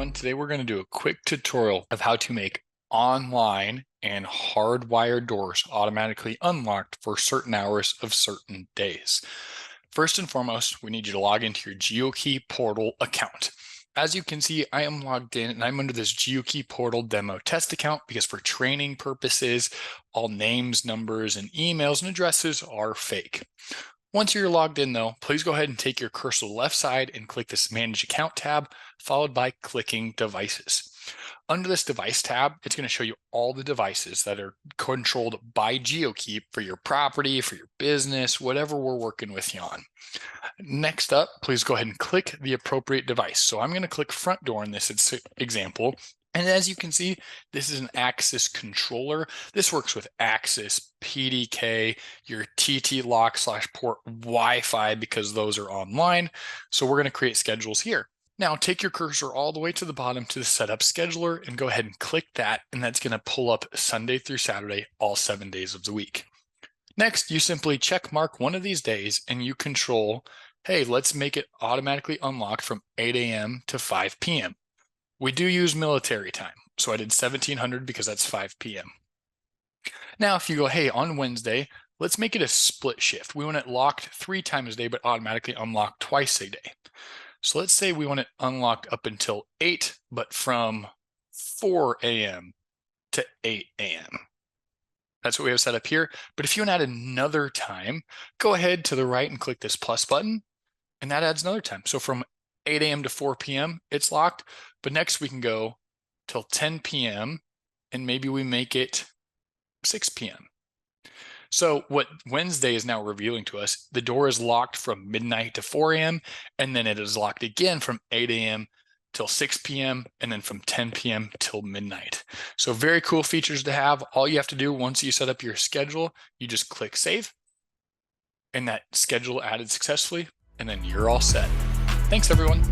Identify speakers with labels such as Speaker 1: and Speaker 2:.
Speaker 1: everyone. Today we're going to do a quick tutorial of how to make online and hardwired doors automatically unlocked for certain hours of certain days. First and foremost, we need you to log into your Geokey Portal account. As you can see, I am logged in and I'm under this Geokey Portal demo test account because for training purposes, all names, numbers, and emails and addresses are fake. Once you're logged in though, please go ahead and take your cursor to the left side and click this Manage Account tab, followed by clicking Devices. Under this Device tab, it's going to show you all the devices that are controlled by Geokey for your property, for your business, whatever we're working with you on. Next up, please go ahead and click the appropriate device. So I'm going to click Front Door in this example. And as you can see, this is an Axis controller. This works with Axis, PDK, your TT lock / port Wi-Fi because those are online. So we're going to create schedules here. Now take your cursor all the way to the bottom to the setup scheduler and go ahead and click that. And that's going to pull up Sunday through Saturday, all 7 days of the week. Next, you simply check mark one of these days and you control, hey, let's make it automatically unlocked from 8 a.m. to 5 p.m. We do use military time, so I did 1700 because that's 5 p.m. Now, if you go, hey, on Wednesday, let's make it a split shift. We want it locked 3 times a day, but automatically unlocked twice a day. So let's say we want it unlocked up until 8, but from 4 a.m. to 8 a.m. That's what we have set up here. But if you want to add another time, go ahead to the right and click this plus button, and that adds another time. So from 8 a.m. to 4 p.m. it's locked, but next we can go till 10 p.m. and maybe we make it 6 p.m. So what Wednesday is now revealing to us, the door is locked from midnight to 4 a.m. and then it is locked again from 8 a.m. till 6 p.m. and then from 10 p.m. till midnight. So very cool features to have. All you have to do once you set up your schedule, you just click save and that schedule added successfully, and then you're all set. Thanks, everyone.